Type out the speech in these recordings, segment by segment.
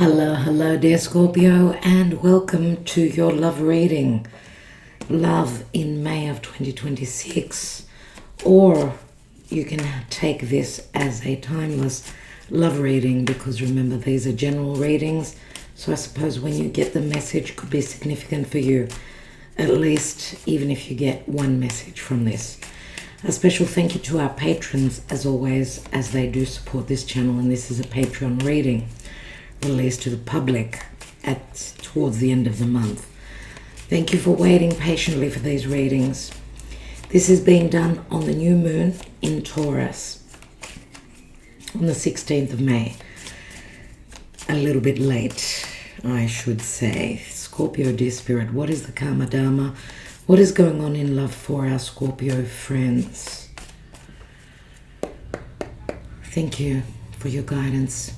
Hello, dear Scorpio, and welcome to your love reading. Love in May of 2026. Or you can take this as a timeless love reading, because remember, these are general readings. So I suppose when you get the message, could be significant for you, at least even if you get one message from this. A special thank you to our patrons, as always, as they do support this channel, and this is a Patreon reading released to the public towards the end of the month. Thank you for waiting patiently for these readings. This is being done on the new moon in Taurus on the 16th of May. A little bit late, I should say. Scorpio, dear spirit, what is the karma dharma? What is going on in love for our Scorpio friends? Thank you for your guidance.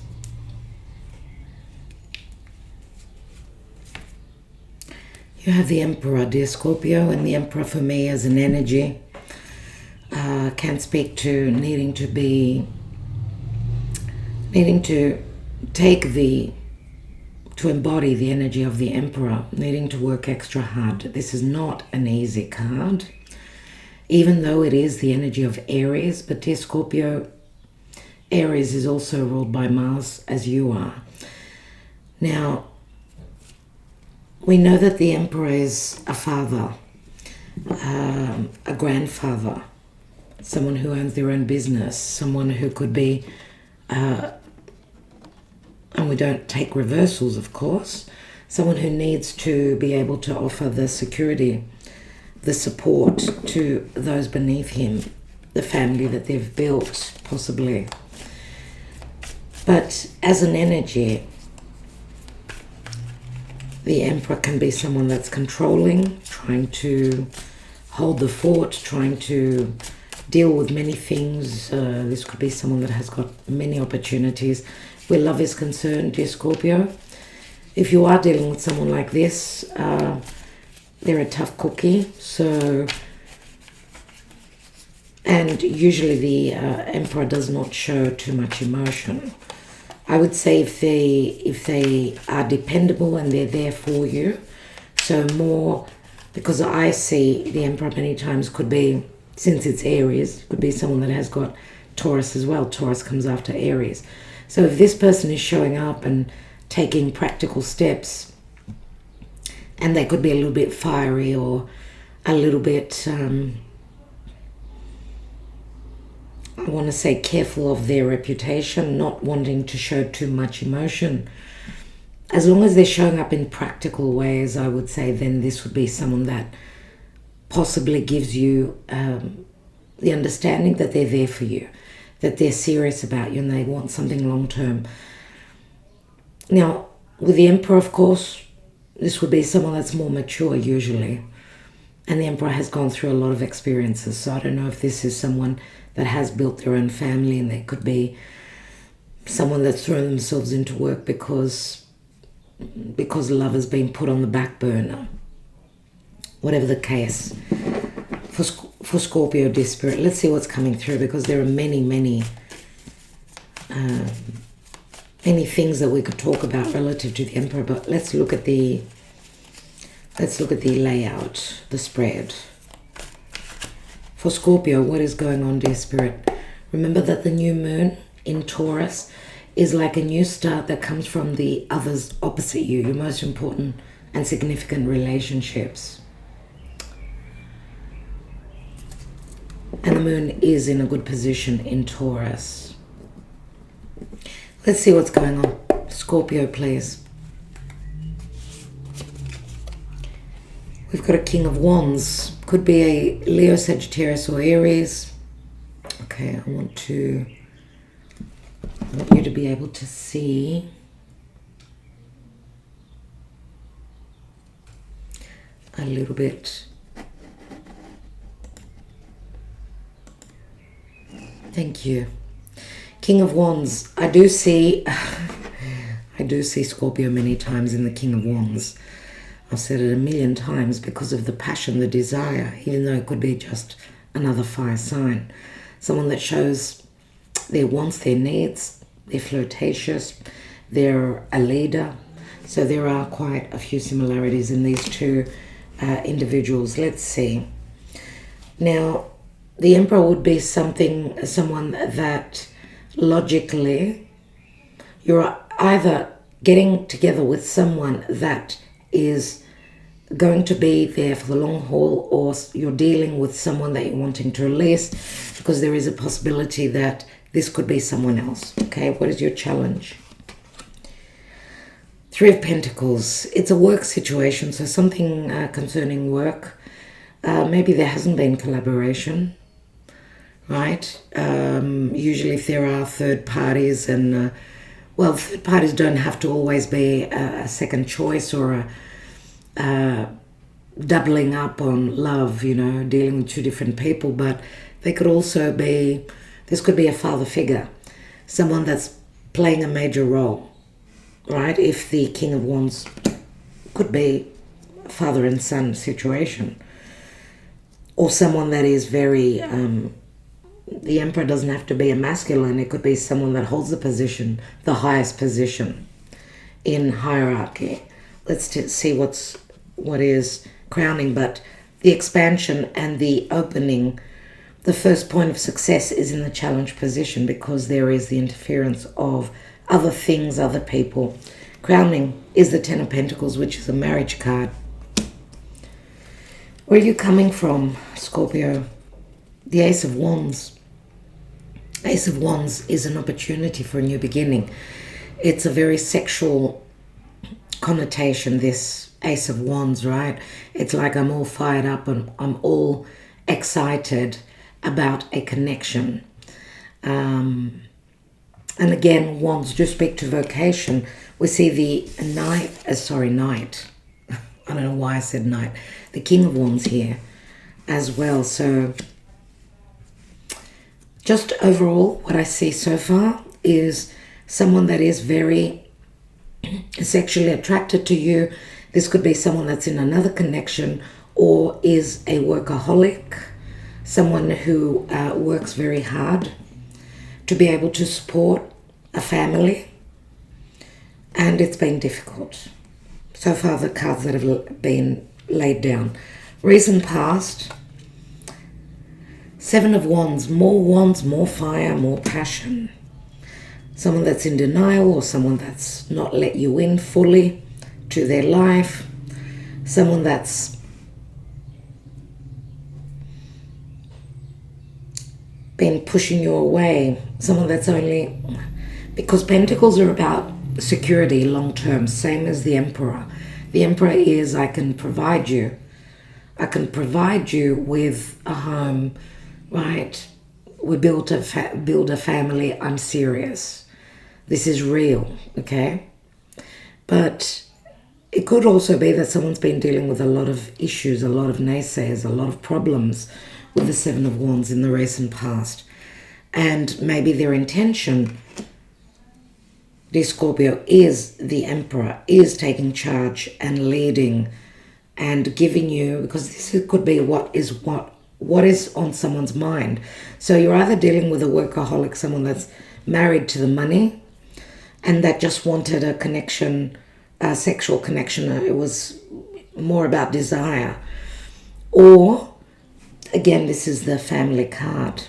You have the Emperor, dear Scorpio, and the Emperor for me as an energy can speak to needing to embody the energy of the Emperor, needing to work extra hard. This is not an easy card, even though it is the energy of Aries. But dear Scorpio, Aries is also ruled by Mars, as you are. Now, we know that the Emperor is a father, a grandfather, someone who owns their own business, someone who could be, and we don't take reversals, of course, someone who needs to be able to offer the security, the support to those beneath him, the family that they've built, possibly. But as an energy, the Emperor can be someone that's controlling, trying to hold the fort, trying to deal with many things. This could be someone that has got many opportunities. Where love is concerned, dear Scorpio, if you are dealing with someone like this, they're a tough cookie. And usually the Emperor does not show too much emotion. I would say if they are dependable and they're there for you, so more, because I see the Emperor many times could be, since it's Aries, could be someone that has got Taurus as well. Taurus comes after Aries. So if this person is showing up and taking practical steps, and they could be a little bit fiery or a little bit, I want to say, careful of their reputation, not wanting to show too much emotion. As long as they're showing up in practical ways, I would say, then this would be someone that possibly gives you the understanding that they're there for you, that they're serious about you and they want something long term. Now, with the Emperor, of course, this would be someone that's more mature usually. And the Emperor has gone through a lot of experiences. So I don't know if this is someone that has built their own family, and they could be someone that's thrown themselves into work because love has been put on the back burner. Whatever the case, for Scorpio, dear spirit, let's see what's coming through, because there are many things that we could talk about relative to the Emperor. But let's look at the layout, the spread. For Scorpio, what is going on, dear spirit? Remember that the new moon in Taurus is like a new start that comes from the others opposite you, your most important and significant relationships. And the moon is in a good position in Taurus. Let's see what's going on. Scorpio, please. We've got a King of Wands. Could be a Leo, Sagittarius, or Aries. Okay, I want you to be able to see a little bit. Thank you. King of Wands. I do see Scorpio many times in the King of Wands. I've said it a million times, because of the passion, the desire, even though it could be just another fire sign. Someone that shows their wants, their needs, they're flirtatious, they're a leader. So there are quite a few similarities in these two individuals. Let's see. Now, the Emperor would be someone that logically you're either getting together with someone that is going to be there for the long haul, or you're dealing with someone that you're wanting to release, because there is a possibility that this could be someone else. Okay, what is your challenge? Three of Pentacles. It's a work situation, so something concerning work. Maybe there hasn't been collaboration, right? Usually if there are third parties, and well, third parties don't have to always be a second choice or a doubling up on love, you know, dealing with two different people, but they could also be, this could be a father figure, someone that's playing a major role, right? If the King of Wands could be a father and son situation, or someone that is very, the Emperor doesn't have to be a masculine, it could be someone that holds the position, the highest position in hierarchy. Let's see what is crowning, but the expansion and the opening, the first point of success is in the challenge position, because there is the interference of other things, other people. Crowning is the Ten of Pentacles, which is a marriage card. Where are you coming from, Scorpio? The Ace of Wands. Ace of Wands is an opportunity for a new beginning. It's a very sexual connotation, this Ace of Wands, right? It's like I'm all fired up and I'm all excited about a connection. And again, Wands do speak to vocation. We see the Knight. I don't know why I said Knight. The King of Wands here as well. So just overall, what I see so far is someone that is very sexually attracted to you. This could be someone that's in another connection, or is a workaholic, someone who works very hard to be able to support a family, and it's been difficult. So far, the cards that have been laid down. Recent past, Seven of Wands, more fire, more passion. Someone that's in denial, or someone that's not let you in fully to their life. Someone that's been pushing you away. Someone that's only, because Pentacles are about security long term, same as the Emperor. The Emperor is, I can provide you with a home, right? We build a family. I'm serious. This is real, okay? But it could also be that someone's been dealing with a lot of issues, a lot of naysayers, a lot of problems with the Seven of Wands in the recent past. And maybe their intention, dear Scorpio, is the Emperor, is taking charge and leading and giving you, because this could be what is on someone's mind. So you're either dealing with a workaholic, someone that's married to the money and that just wanted a connection, a sexual connection. It was more about desire. Or, again, this is the family card.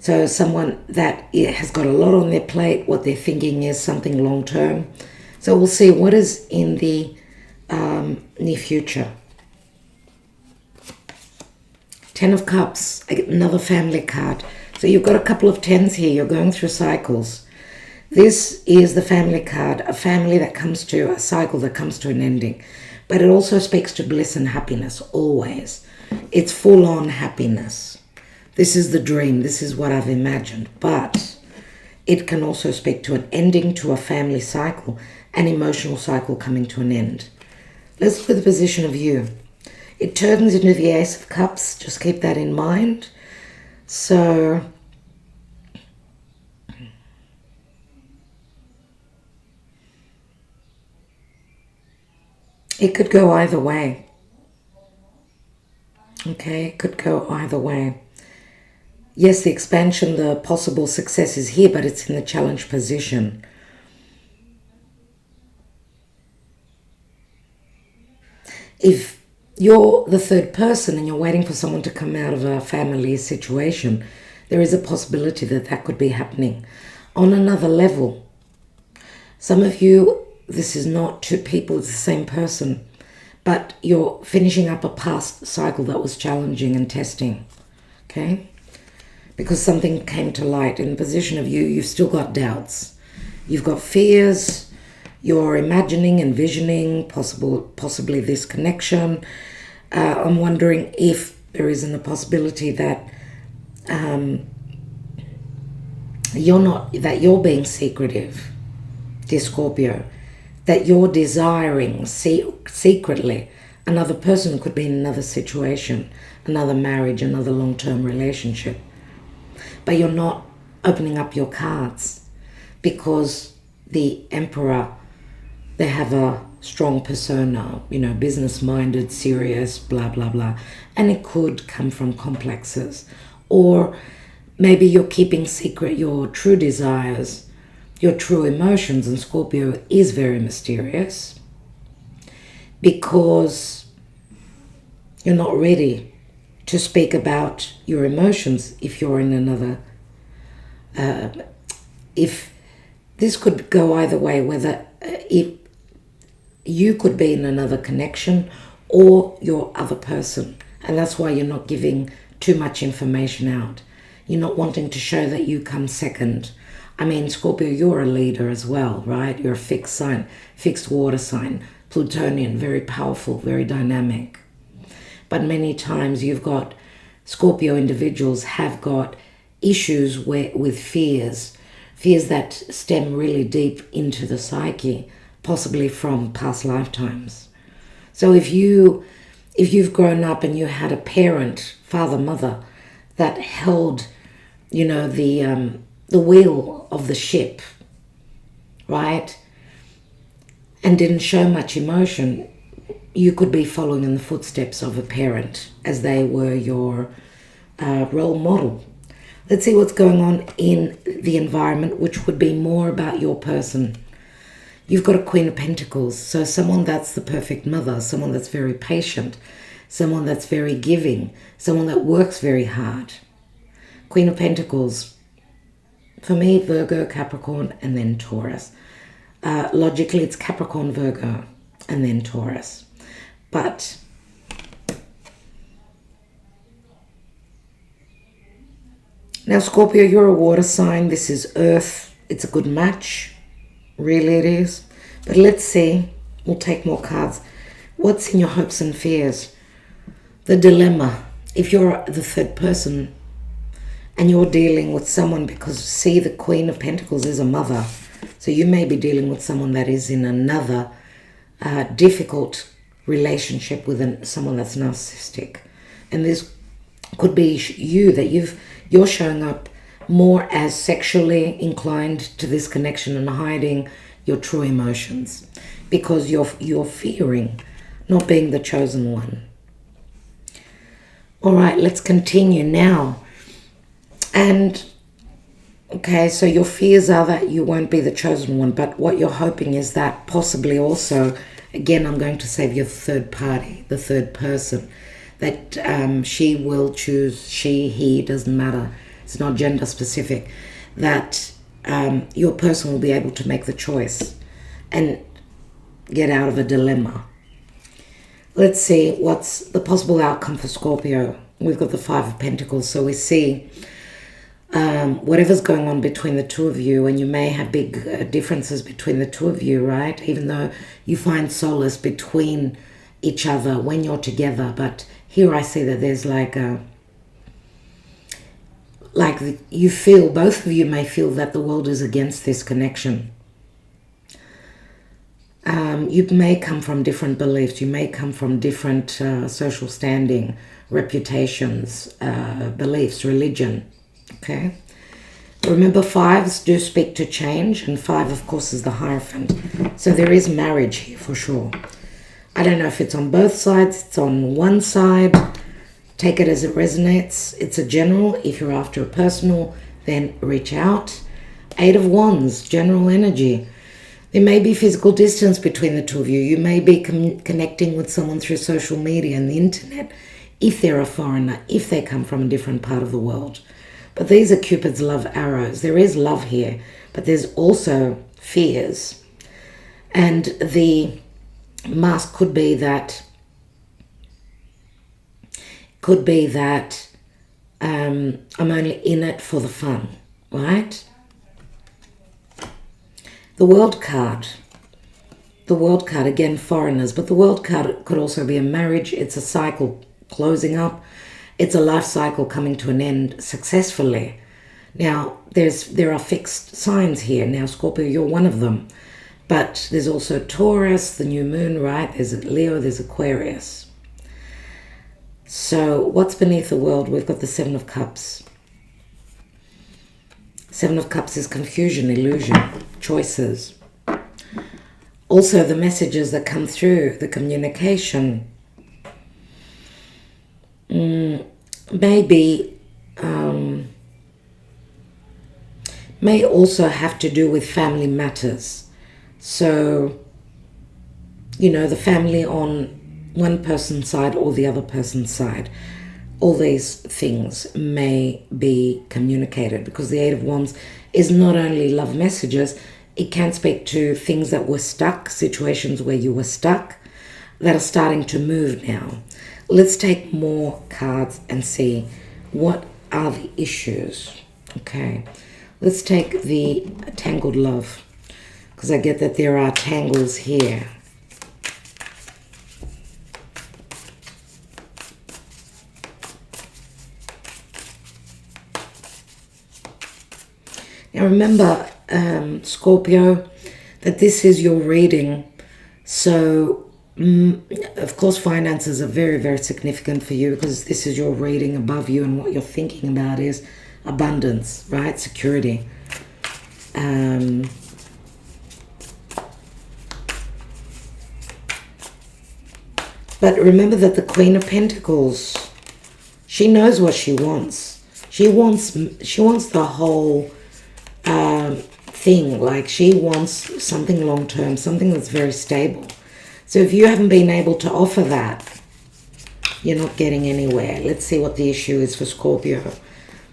So someone that has got a lot on their plate, what they're thinking is something long term. So we'll see what is in the near future. Ten of Cups, another family card. So you've got a couple of tens here. You're going through cycles. This is the family card, a family that comes to a cycle that comes to an ending. But it also speaks to bliss and happiness, always. It's full-on happiness. This is the dream. This is what I've imagined. But it can also speak to an ending to a family cycle, an emotional cycle coming to an end. Let's look at the position of you. It turns into the Ace of Cups. Just keep that in mind. So it could go either way. Okay, it could go either way. yes, the expansion, the possible success is here, but it's in the challenge position. If you're the third person and you're waiting for someone to come out of a family situation, there is a possibility that that could be happening. On another level, some of you, this is not two people, it's the same person, but you're finishing up a past cycle that was challenging and testing, okay? Because something came to light. In the position of you, you've still got doubts. You've got fears. You're imagining, envisioning possibly this connection. I'm wondering if there isn't a possibility that you're being secretive, dear Scorpio, that you're desiring secretly another person. Could be in another situation, another marriage, another long-term relationship. But you're not opening up your cards because the Emperor, they have a strong persona, business-minded, serious, blah, blah, blah. And it could come from complexes. Or maybe you're keeping secret your true desires, your true emotions. And Scorpio is very mysterious because you're not ready to speak about your emotions if you're in another. If this could go either way, whether if you could be in another connection or your other person. And that's why you're not giving too much information out. You're not wanting to show that you come second. I mean, Scorpio, you're a leader as well, right? You're a fixed sign, fixed water sign, Plutonian, very powerful, very dynamic. But many times you've got Scorpio individuals have got issues with fears that stem really deep into the psyche, possibly from past lifetimes. So if you've grown up and you had a parent, father, mother, that held, the wheel of the ship, right, and didn't show much emotion, you could be following in the footsteps of a parent as they were your role model. Let's see what's going on in the environment, which would be more about your person. You've got a Queen of Pentacles, so someone that's the perfect mother, someone that's very patient, someone that's very giving, someone that works very hard. Queen of Pentacles, for me, Virgo, Capricorn, and then Taurus. Logically, it's Capricorn, Virgo, and then Taurus. But now, Scorpio, you're a water sign. This is Earth. It's a good match. Really it is. But let's see. We'll take more cards. What's in your hopes and fears? The dilemma. If you're the third person and you're dealing with someone, because see, the Queen of Pentacles is a mother. So you may be dealing with someone that is in another difficult relationship with someone that's narcissistic. And this could be you, that you're showing up more as sexually inclined to this connection and hiding your true emotions because you're fearing not being the chosen one. All right, let's continue now. And okay, so your fears are that you won't be the chosen one, but what you're hoping is that possibly also, again, I'm going to save your third party, the third person, that she will choose, she, he, doesn't matter. It's not gender specific, that your person will be able to make the choice and get out of a dilemma. Let's see what's the possible outcome for Scorpio. We've got the Five of Pentacles, so we see whatever's going on between the two of you, and you may have big differences between the two of you, right? Even though you find solace between each other when you're together. But here I see that there's you feel, both of you may feel that the world is against this connection. You may come from different beliefs. You may come from different social standing, reputations, beliefs, religion. Okay? Remember, fives do speak to change, and five, of course, is the Hierophant. So there is marriage here for sure. I don't know if it's on both sides, it's on one side. Take it as it resonates. It's a general. If you're after a personal, then reach out. 8 of Wands, general energy. There may be physical distance between the two of you. You may be connecting with someone through social media and the internet, if they're a foreigner, if they come from a different part of the world. But these are Cupid's love arrows. There is love here, but there's also fears. And the mask could be that I'm only in it for the fun, right? The World card. The World card, again, foreigners, but the World card could also be a marriage. It's a cycle closing up. It's a life cycle coming to an end successfully. Now, there are fixed signs here. Now, Scorpio, you're one of them. But there's also Taurus, the new moon, right? There's Leo, there's Aquarius. So what's beneath the world? We've got the 7 of Cups. 7 of Cups is confusion, illusion, choices. Also the messages that come through, the communication. May also have to do with family matters. So, you know, the family on one person's side or the other person's side. All these things may be communicated, because the 8 of Wands is not only love messages, it can speak to things that were stuck, situations where you were stuck, that are starting to move now. Let's take more cards and see what are the issues. Okay, let's take the tangled love, because I get that there are tangles here. Now remember, Scorpio, that this is your reading. So, of course, finances are very, very significant for you, because this is your reading above you, and what you're thinking about is abundance, right? Security. But remember that the Queen of Pentacles, she knows what she wants. She wants the whole thing. Like, she wants something long-term, something that's very stable. So if you haven't been able to offer that, you're not getting anywhere. Let's see what the issue is for Scorpio.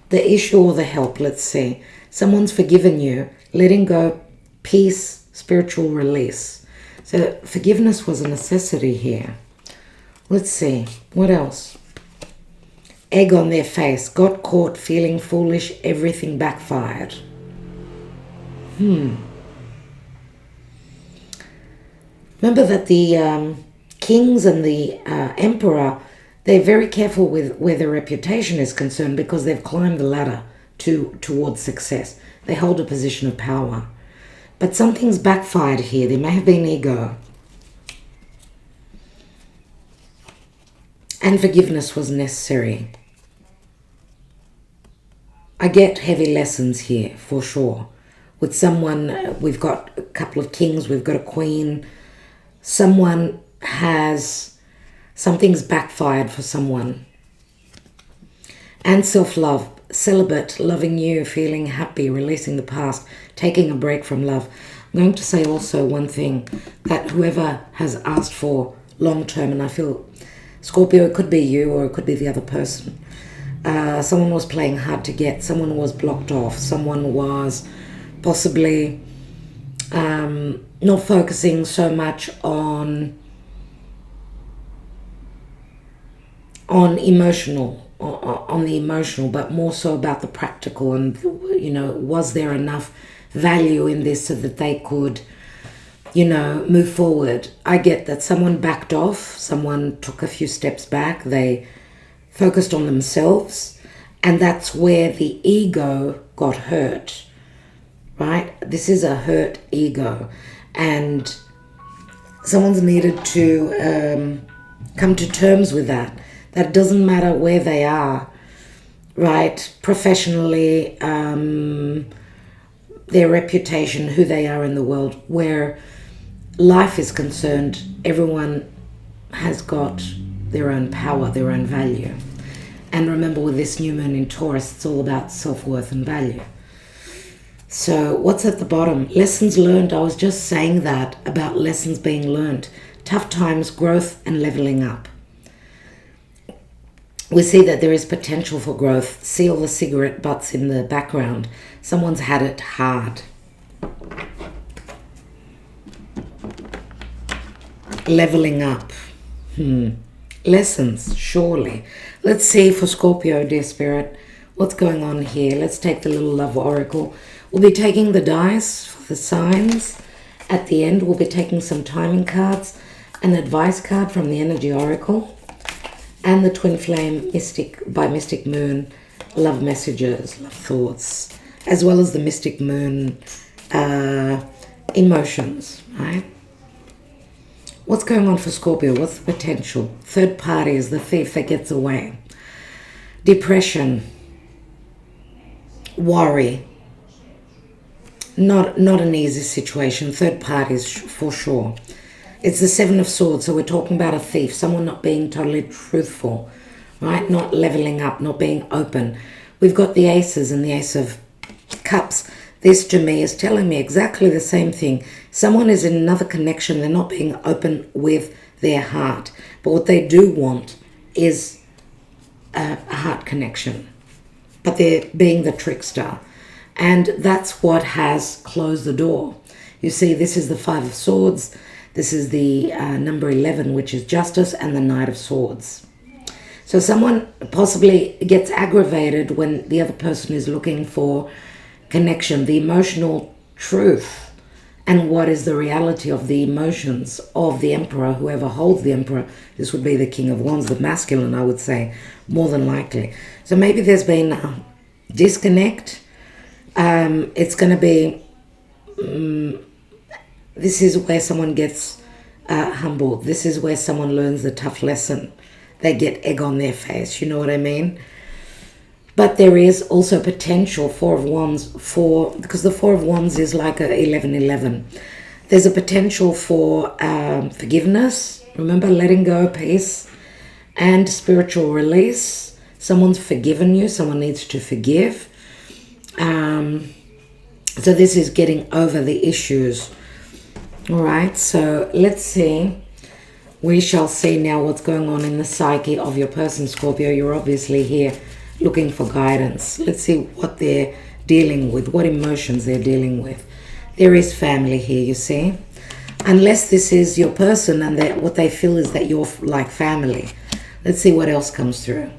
The issue or the help, let's see. Someone's forgiven you, letting go, peace, spiritual release. So forgiveness was a necessity here. Let's see, what else? Egg on their face, got caught feeling foolish, everything backfired. Remember that the kings and the emperor, they're very careful with where their reputation is concerned, because they've climbed the ladder towards success. They hold a position of power. But something's backfired here. There may have been ego. And forgiveness was necessary. I get heavy lessons here, for sure. With someone, we've got a couple of kings, we've got a queen. Something's backfired for someone. And self-love, celibate, loving you, feeling happy, releasing the past, taking a break from love. I'm going to say also one thing, that whoever has asked for long-term, and I feel, Scorpio, it could be you or it could be the other person. Someone was playing hard to get, someone was blocked off, someone was possibly not focusing so much on emotional, on the emotional, but more so about the practical, and, you know, was there enough value in this so that they could, you know, move forward. I get that someone backed off, someone took a few steps back, they focused on themselves, and that's where the ego got hurt, right? This is a hurt ego, and someone's needed to come to terms with that. That doesn't matter where they are, right? Professionally, their reputation, who they are in the world, where life is concerned, everyone has got their own power, their own value. And remember, with this new moon in Taurus, it's all about self-worth and value. So what's at the bottom? Lessons learned. I was just saying that about lessons being learned. Tough times, growth, and leveling up. We see that there is potential for growth. See all the cigarette butts in the background. Someone's had it hard. Leveling up. Lessons, surely. Let's see for Scorpio, dear Spirit, what's going on here. Let's take the little love oracle. We'll be taking the dice for the signs. At the end, we'll be taking some timing cards, an advice card from the energy oracle, and the twin flame mystic by Mystic Moon, love messages, love thoughts, as well as the Mystic Moon emotions, right? What's going on for Scorpio? What's the potential? Third party is the thief that gets away. Depression. Worry. Not an easy situation. Third parties for sure. It's the Seven of Swords, so we're talking about a thief. Someone not being totally truthful, right? Not leveling up, not being open. We've got the Aces and the Ace of Cups. This to me is telling me exactly the same thing. Someone is in another connection. They're not being open with their heart. But what they do want is a heart connection. But they're being the trickster. And that's what has closed the door. You see, this is the Five of Swords. This is the number 11, which is Justice, and the Knight of Swords. So someone possibly gets aggravated when the other person is looking for connection, the emotional truth, and what is the reality of the emotions of the Emperor, whoever holds the Emperor. This would be the King of Wands, the masculine, I would say, more than likely. So maybe there's been a disconnect. It's going to be, this is where someone gets humbled. This is where someone learns the tough lesson. They get egg on their face, you know what I mean? But there is also potential, Four of Wands, because the Four of Wands is like a 11-11. There's a potential for forgiveness. Remember, letting go, peace, and spiritual release. Someone's forgiven you. Someone needs to forgive. So this is getting over the issues. All right, so let's see. We shall see now what's going on in the psyche of your person, Scorpio. You're obviously here looking for guidance. Let's see what they're dealing with, what emotions they're dealing with. There is family here, you see. Unless this is your person and what they feel is that you're like family. Let's see what else comes through.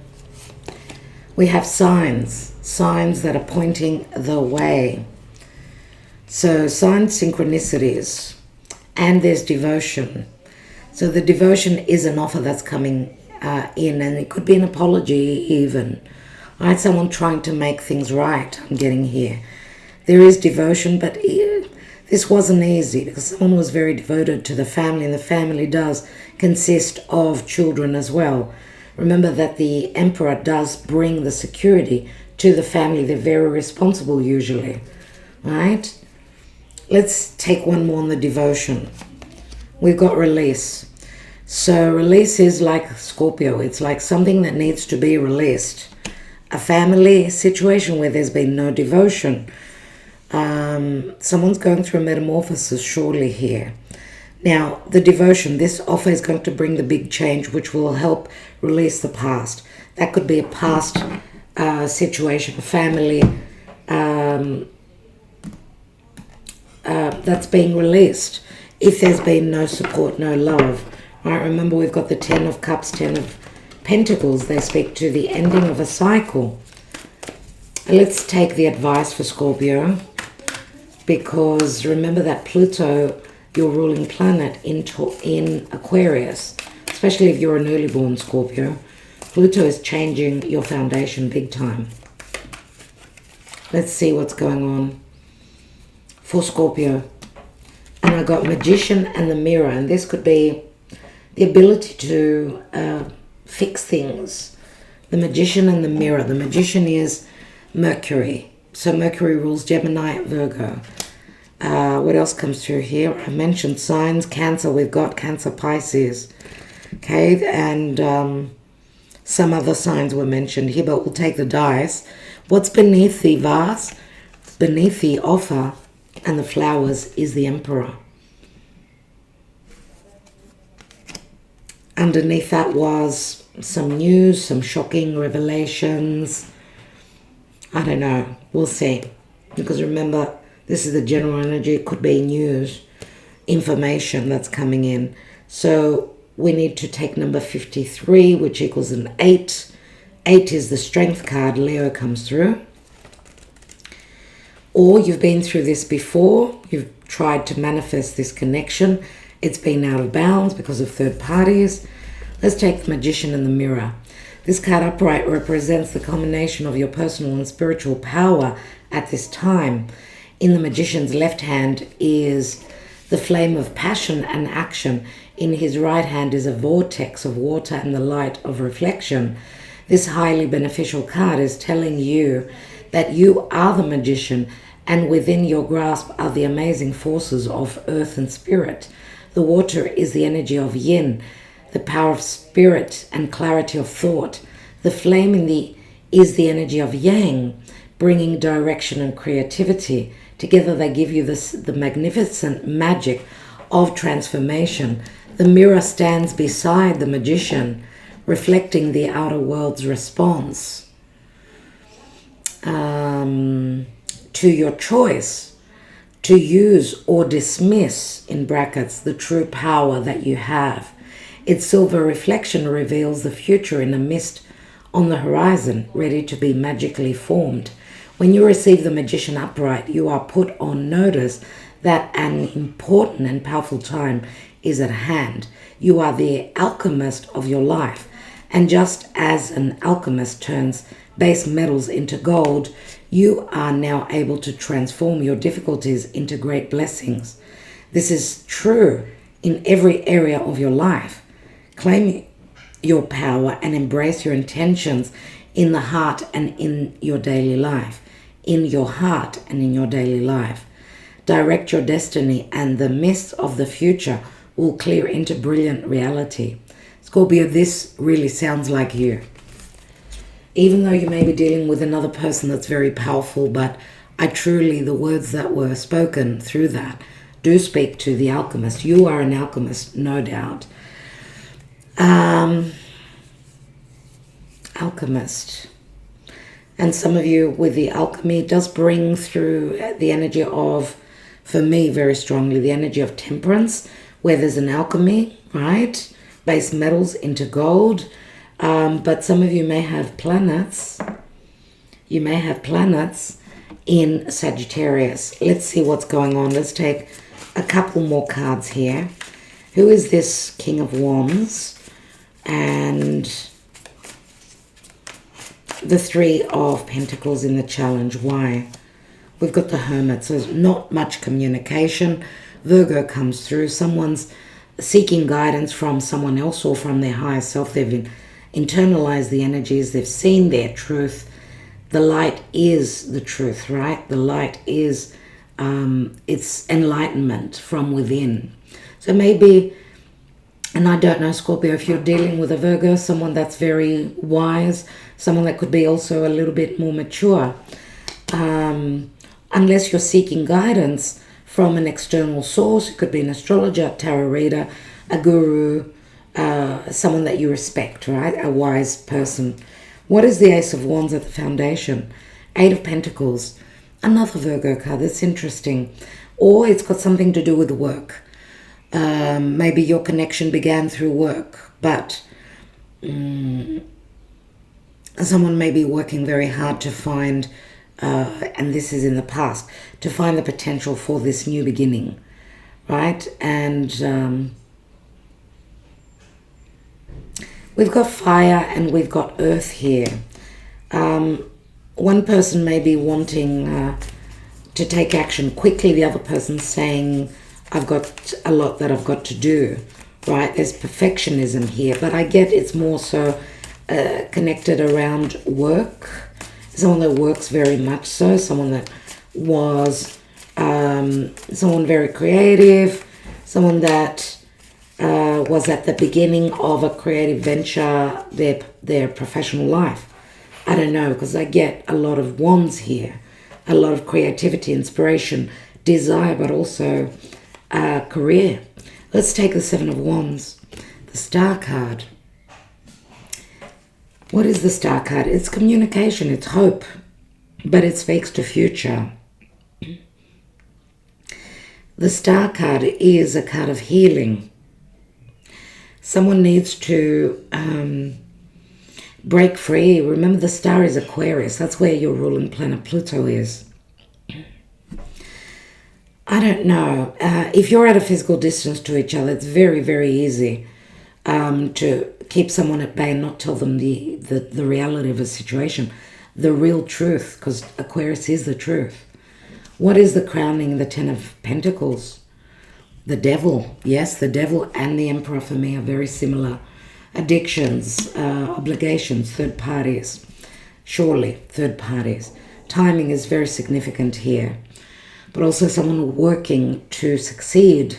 We have signs that are pointing the way. So signs, synchronicities, and there's devotion. So the devotion is an offer that's coming in, and it could be an apology even. I had someone trying to make things right. I'm getting here. There is devotion, but this wasn't easy because someone was very devoted to the family, and the family does consist of children as well. Remember that the Emperor does bring the security to the family. They're very responsible usually, right? Let's take one more on the devotion. We've got release. So release is like Scorpio. It's like something that needs to be released. A family situation where there's been no devotion. Someone's going through a metamorphosis surely here. Now, the devotion, this offer is going to bring the big change which will help release the past. That could be a past situation, family that's being released. If there's been no support, no love. Right, remember we've got the 10 of Cups, 10 of Pentacles. They speak to the ending of a cycle. Let's take the advice for Scorpio, because remember that Pluto, your ruling planet in Aquarius, especially if you're an early born Scorpio, Pluto is changing your foundation big time. Let's see what's going on for Scorpio. And I got Magician and the Mirror, and this could be the ability to fix things. The Magician and the Mirror. The Magician is Mercury. So Mercury rules Gemini, Virgo. What else comes through here? I mentioned signs. Cancer, we've got Cancer, Pisces. Okay, and Some other signs were mentioned here, but we'll take the dice. What's beneath the vase, beneath the offer and the flowers is the Emperor. Underneath that was some news, some shocking revelations. I don't know. We'll see. Because remember, this is the general energy. It could be news, information that's coming in. So we need to take number 53, which equals an 8. 8 is the strength card. Leo comes through. Or you've been through this before. You've tried to manifest this connection. It's been out of bounds because of third parties. Let's take the Magician and the Mirror. This card upright represents the combination of your personal and spiritual power at this time. In the Magician's left hand is the flame of passion and action. In his right hand is a vortex of water and the light of reflection. This highly beneficial card is telling you that you are the magician, and within your grasp are the amazing forces of earth and spirit. The water is the energy of yin, the power of spirit and clarity of thought. The flame is the energy of yang, bringing direction and creativity. Together they give you the magnificent magic of transformation. The mirror stands beside the magician, reflecting the outer world's response to your choice to use or dismiss, in brackets, the true power that you have. Its silver reflection reveals the future in a mist on the horizon, ready to be magically formed. When you receive the Magician upright, you are put on notice that an important and powerful time is at hand. You are the alchemist of your life. And just as an alchemist turns base metals into gold, you are now able to transform your difficulties into great blessings. This is true in every area of your life. Claim your power and embrace your intentions in the heart and in your daily life. In your heart and in your daily life. Direct your destiny, and the mist of the future will clear into brilliant reality. Scorpio, this really sounds like you. Even though you may be dealing with another person that's very powerful, but the words that were spoken through that do speak to the alchemist. You are an alchemist, no doubt. Alchemist. And some of you with the alchemy, it does bring through the energy of, for me very strongly, the energy of temperance, where there's an alchemy, right? Base metals into gold. But some of you may have planets. You may have planets in Sagittarius. Let's see what's going on. Let's take a couple more cards here. Who is this King of Wands? And the Three of Pentacles in the challenge. Why? We've got the Hermit, so there's not much communication. Virgo comes through. Someone's seeking guidance from someone else or from their higher self. They've internalized the energies. They've seen their truth. The light is the truth, right? The light is, it's enlightenment from within. So maybe, and I don't know, Scorpio, if you're dealing with a Virgo, someone that's very wise, someone that could be also a little bit more mature, unless you're seeking guidance from an external source. It could be an astrologer, a tarot reader, a guru, someone that you respect, right? A wise person. What is the Ace of Wands at the foundation? Eight of Pentacles. Another Virgo card. That's interesting. Or it's got something to do with work. Maybe your connection began through work, but someone may be working very hard to find, and this is in the past, to find the potential for this new beginning, right? And we've got fire and we've got earth here. One person may be wanting to take action quickly. The other person's saying, I've got a lot that I've got to do, right? There's perfectionism here, but I get it's more so connected around work. Someone that works very much so, someone that was someone very creative, someone that was at the beginning of a creative venture, their professional life. I don't know, because I get a lot of wands here, a lot of creativity, inspiration, desire, but also career. Let's take the Seven of Wands, the Star card. What is the Star card? It's communication, it's hope, but it speaks to future. The Star card is a card of healing. Someone needs to break free. Remember, the star is Aquarius. That's where your ruling planet Pluto is. I don't know. If you're at a physical distance to each other, it's very, very easy to keep someone at bay and not tell them the reality of a situation, the real truth, because Aquarius is the truth. What is the crowning? The Ten of Pentacles. The Devil. Yes, the Devil and the Emperor for me are very similar. Addictions, obligations, third parties. Surely, third parties. Timing is very significant here. But also someone working to succeed,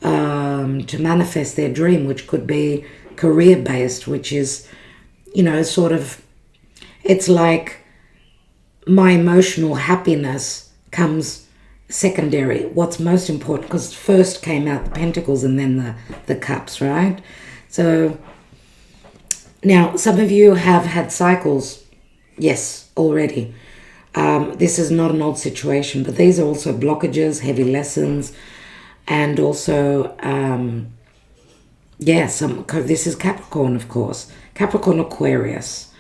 to manifest their dream, which could be career-based, which is, sort of, it's like my emotional happiness comes secondary. What's most important, because first came out the Pentacles and then the Cups, right? So now some of you have had cycles, yes, already. This is not an old situation, but these are also blockages, heavy lessons, and also, this is Capricorn, of course. Capricorn, Aquarius.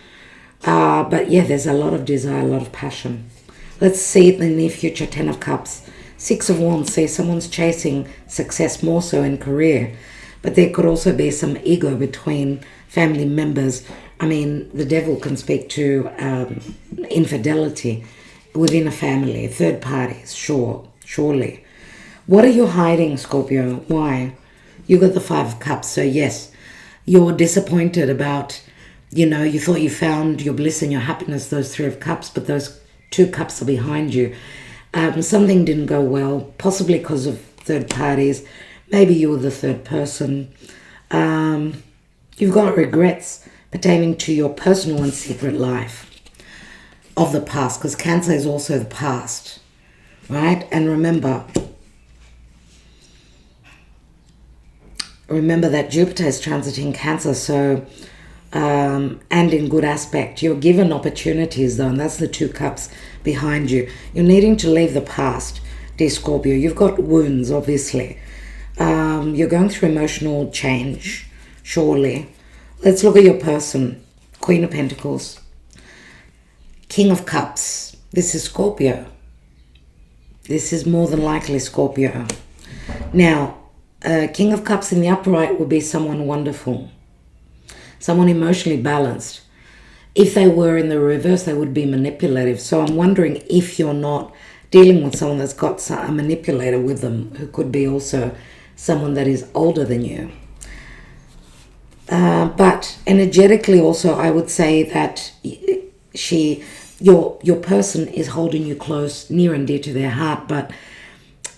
But yeah, there's a lot of desire, a lot of passion. Let's see it in the near future. Ten of Cups. Six of Wands. Say someone's chasing success more so in career. But there could also be some ego between family members. I mean, the Devil can speak to infidelity within a family. Third parties. Surely. What are you hiding, Scorpio? Why? You got the Five of Cups. So yes, you're disappointed about, you thought you found your bliss and your happiness, those Three of Cups, but those Two Cups are behind you. Something didn't go well, possibly because of third parties. Maybe you were the third person. You've got regrets pertaining to your personal and secret life of the past, because Cancer is also the past, right? And remember that Jupiter is transiting Cancer, so and in good aspect. You're given opportunities though, and that's the Two Cups behind you. You're needing to leave the past, dear Scorpio. You've got wounds, obviously. You're going through emotional change, surely. Let's look at your person. Queen of Pentacles. King of Cups. This is Scorpio. This is more than likely Scorpio. Now, King of Cups in the upright would be someone wonderful. Someone emotionally balanced. If they were in the reverse, they would be manipulative. So I'm wondering if you're not dealing with someone that's got a manipulator with them, who could be also someone that is older than you. But energetically also, I would say that your person is holding you close, near and dear to their heart, but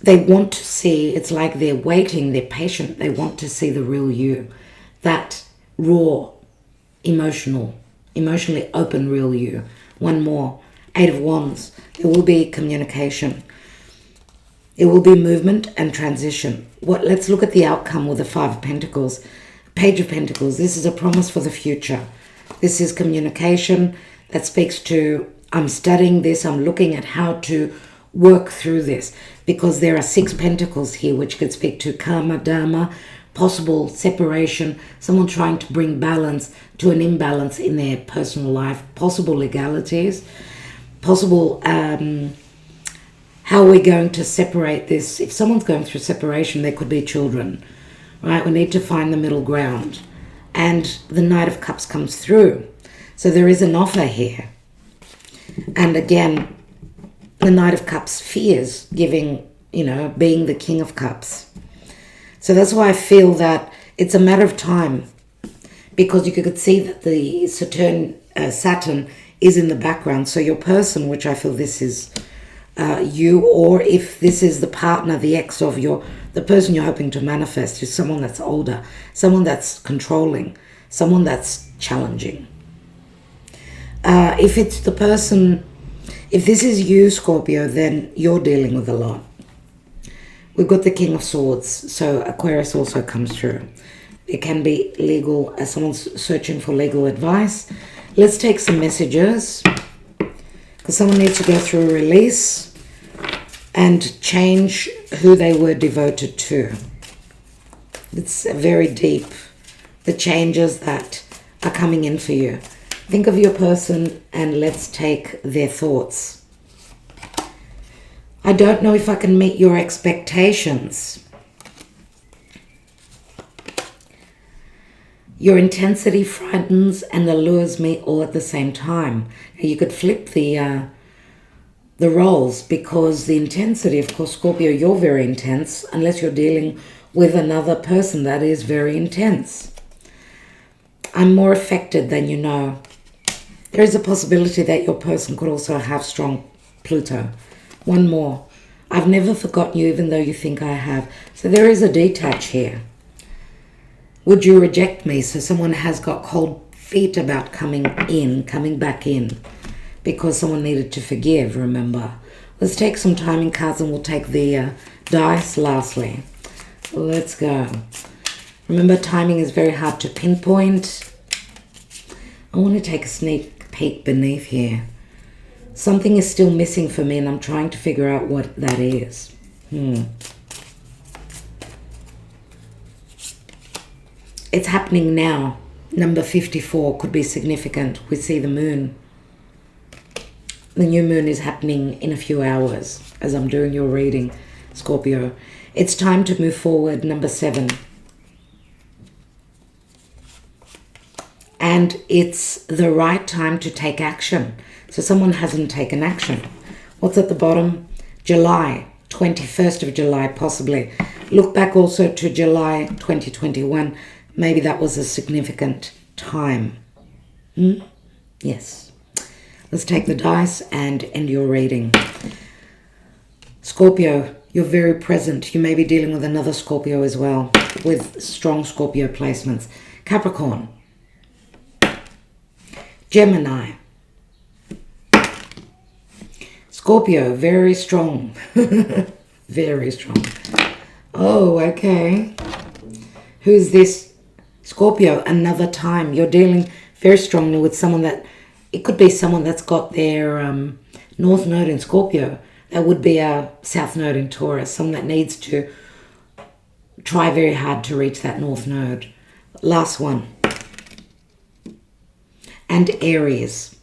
they want to see, it's like they're waiting, they're patient, they want to see the real you. That raw, emotionally open real you. One more. Eight of Wands. There will be communication. It will be movement and transition. Let's look at the outcome with the Five of Pentacles. Page of Pentacles. This is a promise for the future. This is communication that speaks to, I'm studying this, I'm looking at how to work through this, because there are Six Pentacles here, which could speak to karma, dharma, possible separation, someone trying to bring balance to an imbalance in their personal life, possible legalities, possible how we're going to separate this. If someone's going through separation, there could be children, right? We need to find the middle ground. And the Knight of Cups comes through. So there is an offer here. And again, the Knight of Cups fears giving, being the King of Cups. So that's why I feel that it's a matter of time, because you could see that the Saturn is in the background. So your person, which I feel this is you, or if this is the partner, the ex of your The person you're hoping to manifest is someone that's older, someone that's controlling, someone that's challenging. If it's the person, if this is you, Scorpio, then you're dealing with a lot. We've got the King of Swords, so Aquarius also comes through. It can be legal, as someone's searching for legal advice. Let's take some messages, because someone needs to go through a release and change who they were devoted to. It's very deep, the changes that are coming in for you. Think of your person and let's take their thoughts. I don't know if I can meet your expectations. Your intensity frightens and allures me all at the same time. You could flip the roles, because the intensity, of course, Scorpio, you're very intense, unless you're dealing with another person that is very intense. I'm more affected than you know. There is a possibility that your person could also have strong Pluto. One more. I've never forgotten you, even though you think I have. So there is a detach here. Would you reject me? So someone has got cold feet about coming back in, because someone needed to forgive, remember. Let's take some timing cards and we'll take the dice lastly. Let's go. Remember, timing is very hard to pinpoint. I want to take a sneak peek beneath here. Something is still missing for me and I'm trying to figure out what that is. It's happening now. Number 54 could be significant. We see the moon. The new moon is happening in a few hours as I'm doing your reading, Scorpio. It's time to move forward. Number 7. And it's the right time to take action. So someone hasn't taken action. What's at the bottom? July, 21st of July, possibly. Look back also to July 2021. Maybe that was a significant time. Yes. Let's take the dice and end your reading. Scorpio, you're very present. You may be dealing with another Scorpio as well, with strong Scorpio placements. Capricorn. Gemini. Scorpio, very strong. Very strong. Oh, okay. Who's this? Scorpio, another time. You're dealing very strongly with someone that, it could be someone that's got their North Node in Scorpio. That would be a South Node in Taurus. Someone that needs to try very hard to reach that North Node. Last one. And Aries.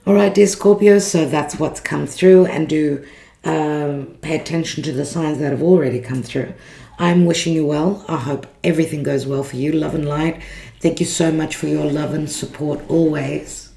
All right, dear Scorpio, so that's what's come through, and do pay attention to the signs that have already come through. I'm wishing you well. I hope everything goes well for you. Love and light. Thank you so much for your love and support always.